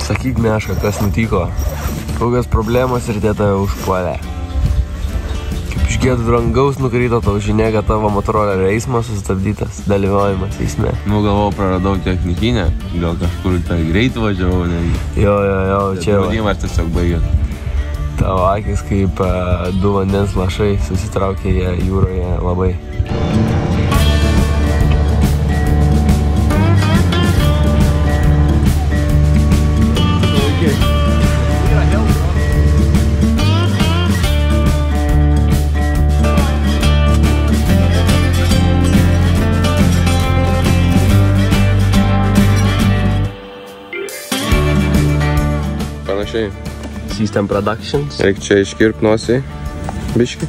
Sakyk, Meška, kas nutiko? Kokios problemos ir tėta užpuolė? Kaip iš gėdų drangaus nukrito tau žinia, kad tavo motorolerio eismas sustabdytas, dalyvaujamas eisme. Nu, galvau, praradau technikinę, gal kažkur tai greit važiavau, netgi. Jo, čia va. Draudimas tiesiog baigė. Tavo akis kaip du vandens lašai susitraukė jie jūroje labai. Panašiai. System Productions. Reik čia iškirp nosį. Biški.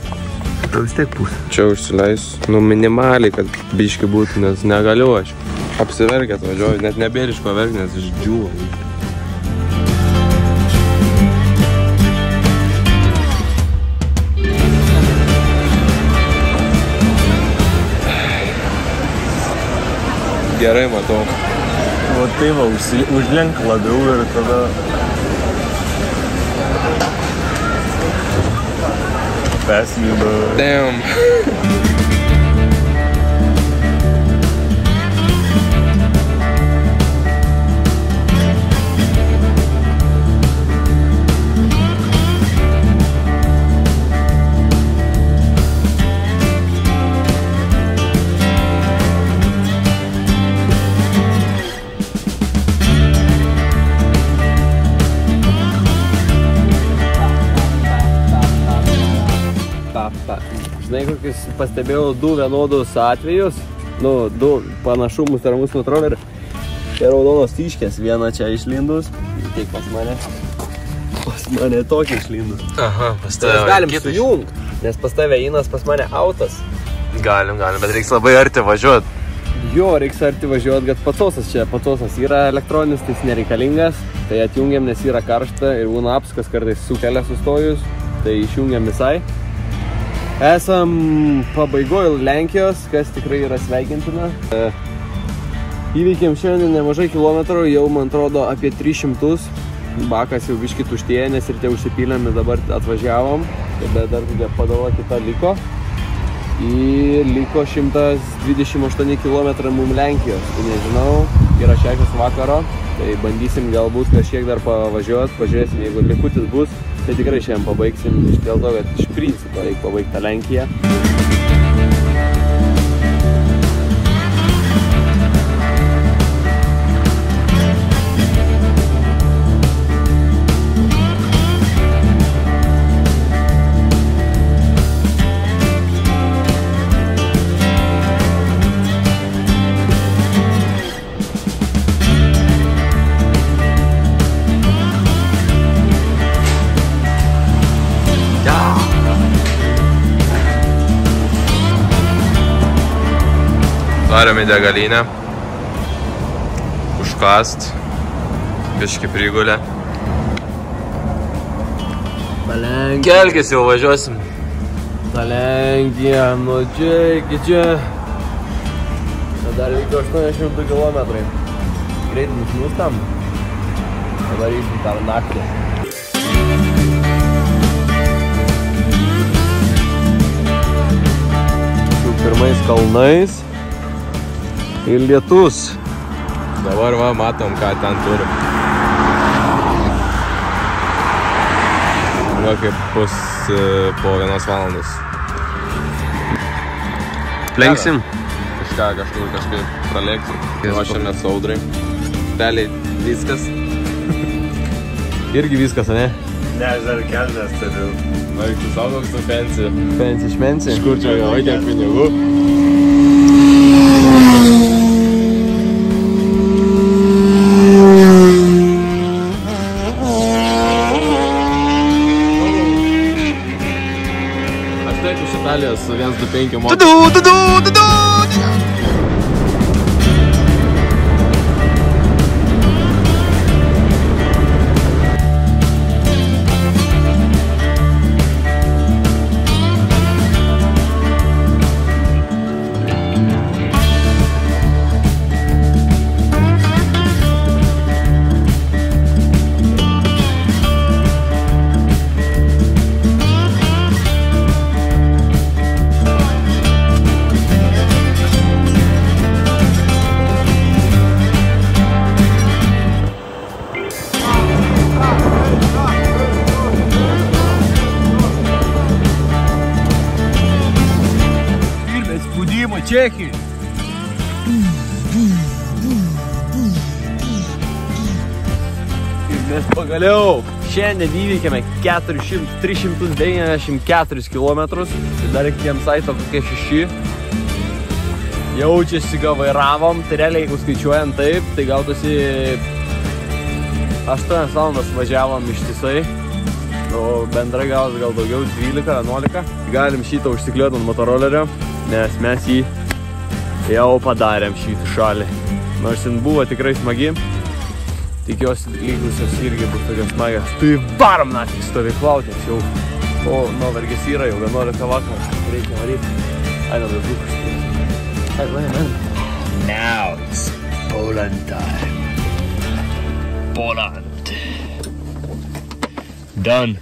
Tau vis tiek pusė. Čia užsileis. Nu, minimaliai, kad biški būtų, nes negaliu aš. Apsiverkėt važiuoju, net nebėriško verk, nes išdžiūvo. Gerai matau. O tai va, užlenk labiau ir tada... Perslydo. Damn. Žinai, kokius pastebėjau du vienodus atvejus, nu, du panašumus tarp mūsų motorolerio. Tai raudonos tyškės, viena čia išlindus, tik pas mane tokia išlindus. Aha, pas tave. Mes galim sujungt, nes pas tave einas, pas mane autas. Galim, bet reiks labai arti važiuot. Jo, reiks arti važiuot, kad pacosas čia, pacosas yra elektroninis, tai jis nereikalingas, tai atjungiam, nes yra karšta ir būna apskas kartais sukelia sustojus, tai išjungiam visai. Esam pabaigoje Lenkijos, kas tikrai yra sveikintina. Įveikėm šiandien nemažai kilometrų, jau man atrodo apie 300. Bakas jau biškį tuštėja, nes ir tie užsipylėm ir dabar atvažiavom. Bet dar tokia padala kita liko. Ir liko 128 km mum Lenkijos. Tai nežinau, yra 6 vakaro. Tai bandysim galbūt kažkiek dar pavažiuoti, pažiūrėsim, jeigu likutis bus. Tai tikrai šiandien pabaigsim, dėl to, kad iš principo reikia pabaigti Lenkiją. Varom į degalinę, užkast, biškį prigulę. Kelkis jau važiuosim. Ta Lenkija, nu čia iki čia. Dar liko 800 km. Greit nusnustam. Padarysim dar naktį. Su pirmais kalnais. Ir lietus. Dabar va, matom, ką ten turi. Va, kaip bus po 1 valandos. Lenksim? Kažkaip pralėksim. Ruošiamės audrai. Realiai viskas. Irgi viskas, ne? Ne, aš dar kelnes turiu. Vaik, tu saugoks su pensija. Pensija iš pensija? Iš kur čia gavai tiek pinigų? Italijos su 125 mokymu. Čekijui. Ir mes pagaliau šiandien įveikėme 394 kilometrus. Tai dar iki Kemsaito kokie 6. Jaučiasi, gal vairavom. Tai realiai, jeigu skaičiuojant taip, tai gautųsi 8 valandas važiavom ištisai. O bendrai gal daugiau 12-11. Galim šitą užsikliuoti ant motorolerio, nes mes jį jau padarėm šitą šalį. Nors jin buvo tikrai smagi. Tikiuosi, lygusios irgi bus tokios smagios. Tai varom natik stovyklauti, nes jau nuovargis yra, jau 11 vakaras. Reikia varyti. Aina daugiau. Now it's Poland time. Poland. Done.